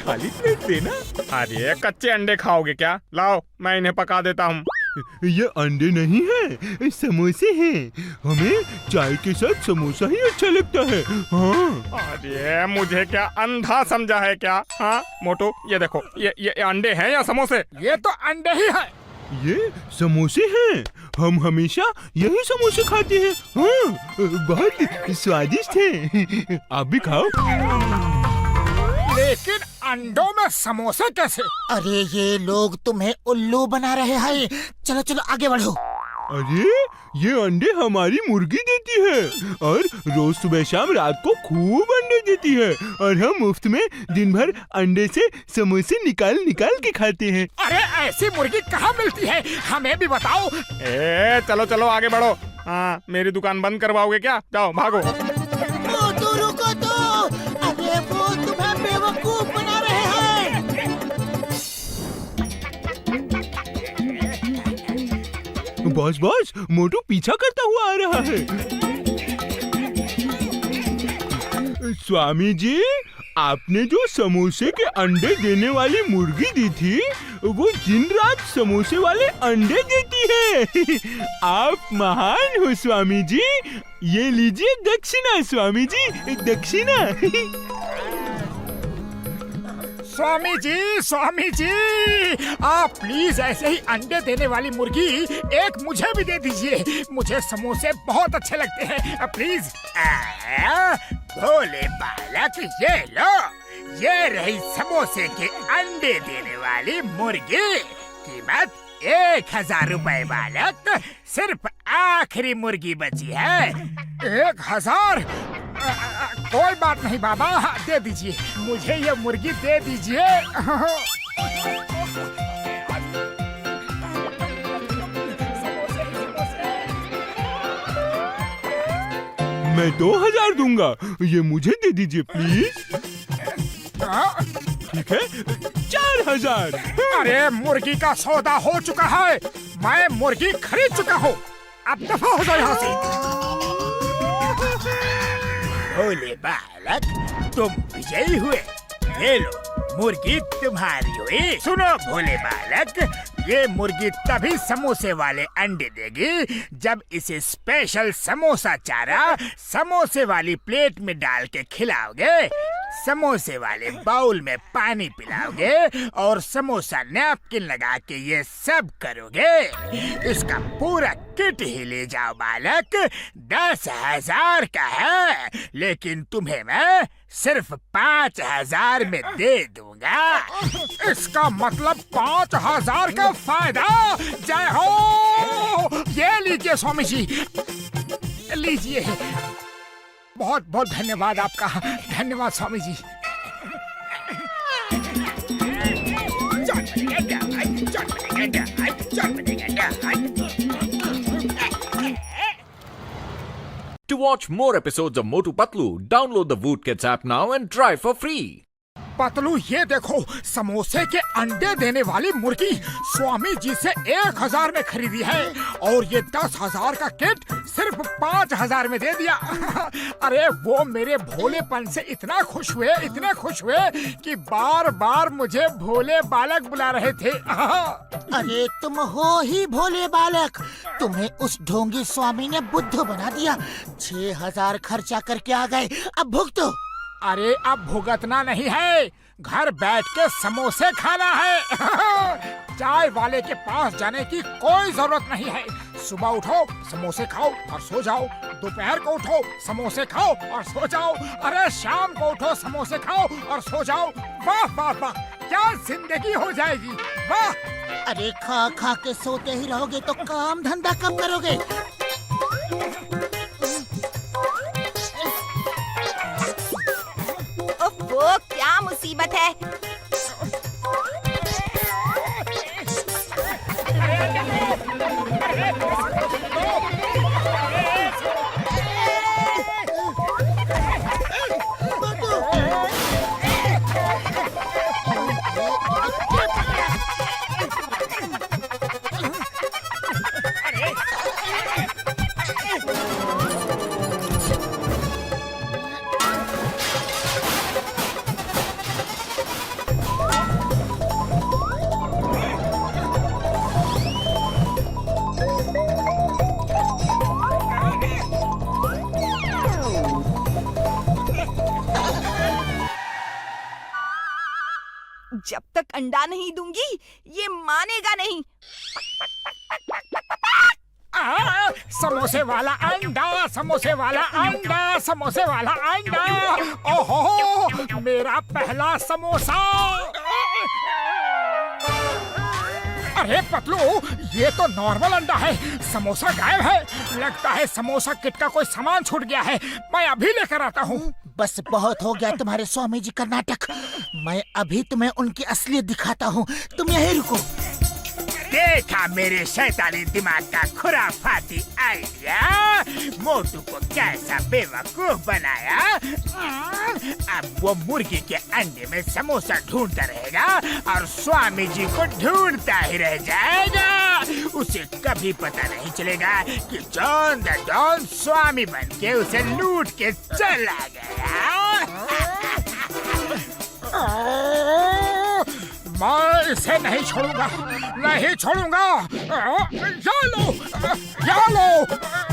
खाली प्लेट देना। अरे कच्चे अंडे खाओगे क्या? लाओ मैं इन्हें पका देता हूँ। ये अंडे नहीं है, समोसे हैं। हमें चाय के साथ समोसा ही अच्छा लगता है। हाँ। अरे मुझे क्या अंधा समझा है क्या? हाँ मोटू ये देखो, ये अंडे हैं या समोसे? ये तो अंडे ही है। ये समोसे हैं। हम हमेशा यही समोसे खाते हैं। हाँ, बहुत स्वादिष्ट हैं। आप भी खाओ। लेकिन अंडों में समोसे कैसे? अरे ये लोग तुम्हें उल्लू बना रहे हैं। चलो चलो आगे बढ़ो। अरे ये अंडे हमारी मुर्गी देती है और रोज सुबह शाम रात को खूब अंडे देती है और हम मुफ्त में दिन भर अंडे से समोसे निकाल निकाल के खाते हैं। अरे ऐसी मुर्गी कहाँ मिलती है? हमें भी बताओ। चलो चलो आगे बढ़ो। हाँ मेरी दुकान बंद करवाओगे क्या? जाओ भागो। तो रुको तो। अरे वो तुम्हें बेवकूफ बना रहे हैं। बॉस बॉस, मोटू पीछा करता हुआ आ रहा है। स्वामी जी, आपने जो समोसे के अंडे देने वाली मुर्गी दी थी, वो दिन रात समोसे वाले अंडे देती है। आप महान हो स्वामी जी। ये लीजिए दक्षिणा स्वामी जी, दक्षिणा। स्वामी जी आप प्लीज ऐसे ही अंडे देने वाली मुर्गी एक मुझे भी दे दीजिए। मुझे समोसे बहुत अच्छे लगते हैं। प्लीज। भोले बालक ये लो, ये रही समोसे के अंडे देने वाली मुर्गी। कीमत 1000 रुपए बालक। सिर्फ आखिरी मुर्गी बची है। 1000? कोई बात नहीं बाबा, दे दीजिए, मुझे ये मुर्गी दे दीजिए। मैं 2000 दूंगा, ये मुझे दे दीजिए प्लीज। ठीक है, 4000। अरे मुर्गी का सौदा हो चुका है, मैं मुर्गी खरीद चुका हूँ। अब दफा हो जाओ यहाँ से। भोले बालक तुम विजयी हुए। ये लो मुर्गी तुम्हारी हुई। सुनो भोले बालक, ये मुर्गी तभी समोसे वाले अंडे देगी जब इसे स्पेशल समोसा चारा समोसे वाली प्लेट में डाल के खिलाओगे, समोसे वाले बाउल में पानी पिलाओगे और समोसा नैपकिन लगा के ये सब करोगे। इसका पूरा किट ही ले जाओ बालक। 10,000 का है, लेकिन तुम्हें मैं सिर्फ 5,000 में दे दूंगा। इसका मतलब 5,000 का फायदा। जय हो। ये लीजिए स्वामी जी, लीजिए। बहुत बहुत धन्यवाद आपका। धन्यवाद Swami ji. To watch more episodes of Motu Patlu, download the Voot Kids app now and try for free. Patlu ये देखो, समोसे के अंडे देने वाली मुर्गी स्वामी जी से 1000 में खरीदी है और ये 10,000 का किट सिर्फ 5,000 में दे दिया। अरे वो मेरे भोलेपन से इतना खुश हुए, इतने खुश हुए कि बार बार मुझे भोले बालक बुला रहे थे। अरे तुम हो ही भोले बालक। तुम्हें उस ढोंगी स्वामी ने बुद्ध बना दिया। 6,000 खर्चा करके आ गए, अब भुगतो। अरे अब भुगतना नहीं है, घर बैठ के समोसे खाना है। चाय वाले के पास जाने की कोई जरूरत नहीं है। सुबह उठो समोसे खाओ और सो जाओ, दोपहर को उठो समोसे खाओ और सो जाओ, अरे शाम को उठो समोसे खाओ और सो जाओ। वाह वाह वाह, क्या जिंदगी हो जाएगी। वाह। अरे खा खा के सोते ही रहोगे तो काम धंधा कब करोगे? वो क्या मुसीबत है। जब तक अंडा नहीं दूंगी ये मानेगा नहीं। समोसे वाला अंडा, समोसे वाला अंडा, समोसे वाला अंडा। ओहो, मेरा पहला समोसा। अरे पतलू, ये तो नॉर्मल अंडा है, समोसा गायब है। लगता है समोसा किट का कोई सामान छूट गया है। मैं अभी लेकर आता हूँ। बस बहुत हो गया तुम्हारे स्वामी जी का नाटक। मैं अभी तुम्हें उनकी असलियत दिखाता हूँ, तुम यहीं रुको। देखा मेरे शैतानी दिमाग का खुराफाती आइडिया, मोटू को कैसा बेवकूफ बनाया। अब वो मुर्गी के अंडे में समोसा ढूंढता रहेगा और स्वामी जी को ढूंढता ही रह जाएगा। उसे कभी पता नहीं चलेगा कि जॉन द डॉन स्वामी बन के उसे लूट के चला गया। मैं इसे नहीं छोड़ूंगा, नहीं छोड़ूंगा। ये लो, ये लो,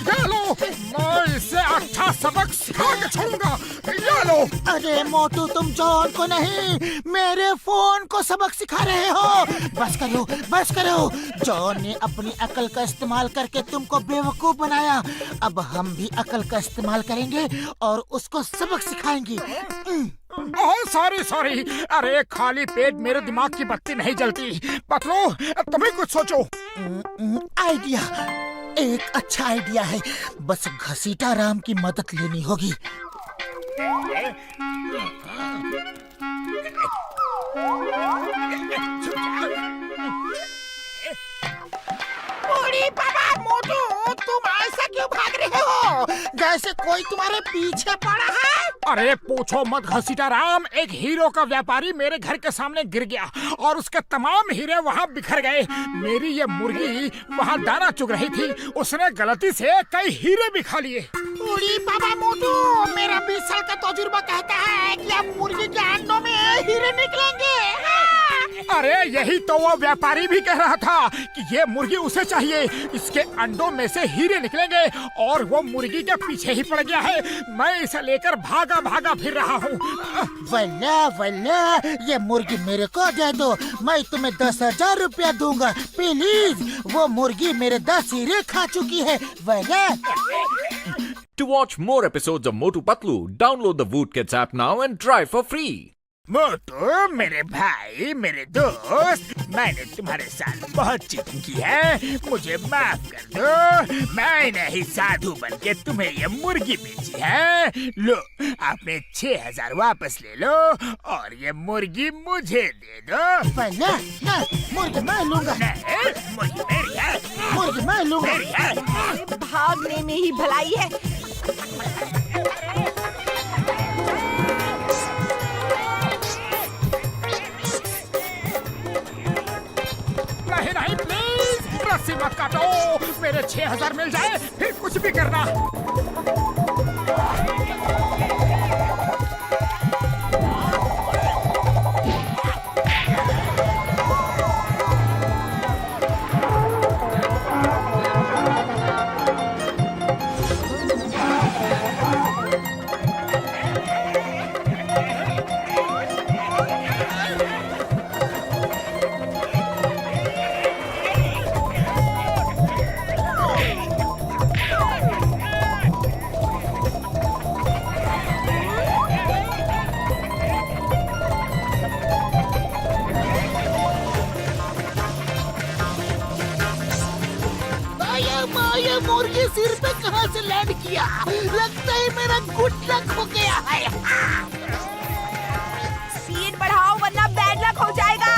ये लो, मैं इसे अच्छा सबक सिखा के छोड़ूंगा। ये लो। अरे मोटू, तुम जॉन को नहीं मेरे फोन को सबक सिखा रहे हो। बस करो, बस करो। जॉन ने अपनी अकल का इस्तेमाल करके तुमको बेवकूफ बनाया। अब हम भी अकल का इस्तेमाल करेंगे और उसको सबक सिखाएंगे। सॉरी। अरे खाली पेट मेरे दिमाग की बत्ती नहीं जलती। पतलू, तुम ही कुछ सोचो। आइडिया, एक अच्छा आइडिया है। बस घसीटा राम की मदद लेनी होगी। अरे बाबा मोटू, तुम ऐसा क्यों भाग रहे हो? जैसे कोई तुम्हारे पीछे पड़ा है। अरे पूछो मत घसीटा राम, एक हीरो का व्यापारी मेरे घर के सामने गिर गया और उसके तमाम हीरे वहाँ बिखर गए। मेरी ये मुर्गी वहाँ दाना चुग रही थी, उसने गलती से कई हीरे भी खा लिए। अरे बाबा मोटू, मेरा 20 साल का तजुर्बा कहता है कि अब मुर्गी के अंडों में हीरे निकलेंगे। अरे यही तो वो व्यापारी भी कह रहा था कि ये मुर्गी उसे चाहिए, इसके अंडों में से हीरे निकलेंगे। और वो मुर्गी के पीछे ही पड़ गया है। मैं इसे लेकर भागा भागा फिर रहा हूँ। वल्ला वल्ला, ये मुर्गी मेरे को दे दो, मैं तुम्हें 10,000 रुपया दूंगा। प्लीज, वो मुर्गी मेरे 10 हीरे खा चुकी है। वल्ला। To watch more episodes of Motu Patlu, download the Voot Kids app now and try for free. मोटू, मेरे भाई, मेरे दोस्त, मैंने तुम्हारे साथ बहुत चीटिंग की है, मुझे माफ कर दो। मैंने ही साधु बन के तुम्हें ये मुर्गी बेची है। लो, अपने 6,000 वापस ले लो और ये मुर्गी मुझे दे दो। वल्ला, ना, मुर्गी मैं लूंगा। नहीं, मुर्गी मेरी है, मुर्गी मैं लूंगा। मेरी है। भागने में ही भलाई है। नहीं प्लीज, रस्सी मत काटो। मेरे 6,000 मिल जाए फिर कुछ भी करना। ये मुर्गी सिर पे कहाँ से लैंड किया? लगता है मेरा गुड लक हो गया है। स्पीड बढ़ाओ वरना बैड लक हो जाएगा।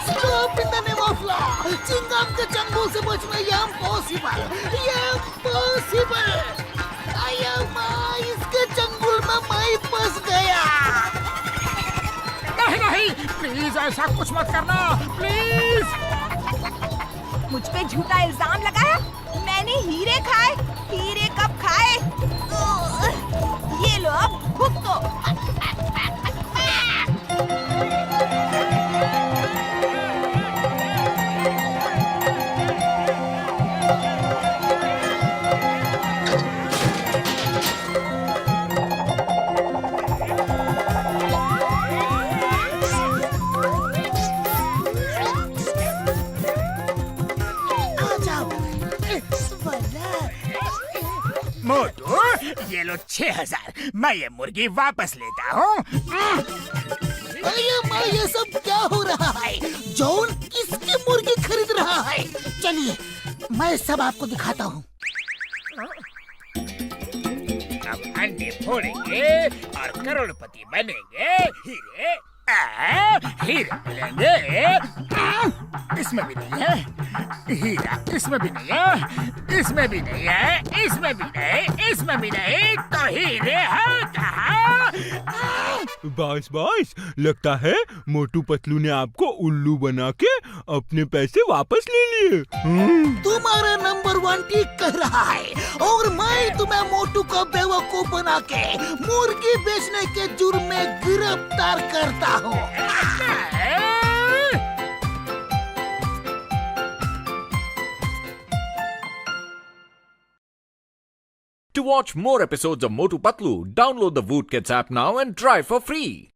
Stop in the name of law. चिंगम के चंगुल से बचना ये इम्पॉसिबल, ये इम्पॉसिबल। इसके चंगुल में मैं फंस गया। नहीं, प्लीज ऐसा कुछ मत करना, प्लीज। मुझ पे झूठा इल्जाम लगाया। मैंने हीरे खाए। हीरे कब खाए? ये लो, अब भुगतो। लो 6000। मैं ये मुर्गी वापस लेता हूँ। ये सब क्या हो रहा है? जॉन किसकी मुर्गी खरीद रहा है? चलिए मैं सब आपको दिखाता हूँ। अब अंडे फोड़ेंगे और करोड़पति बनेंगे। हीरे मिलेंगे। इसमें भी नहीं है हीरा, इसमें भी नहीं है, इसमें भी नहीं है, इसमें भी नहीं, इसमें भी नहीं, तो हीरे है कहाँ? बॉस लगता है मोटू पतलू ने आपको उल्लू बना के अपने पैसे वापस ले लिए। तुम्हारा नंबर 1 ठीक कह रहा है और मैं तुम्हें मोटू को बेवकूफ बना के मुर्गी बेचने के जुर्म में गिरफ्तार करता हूँ। To watch more episodes of Motu Patlu, download the Woot Kids app now and try for free.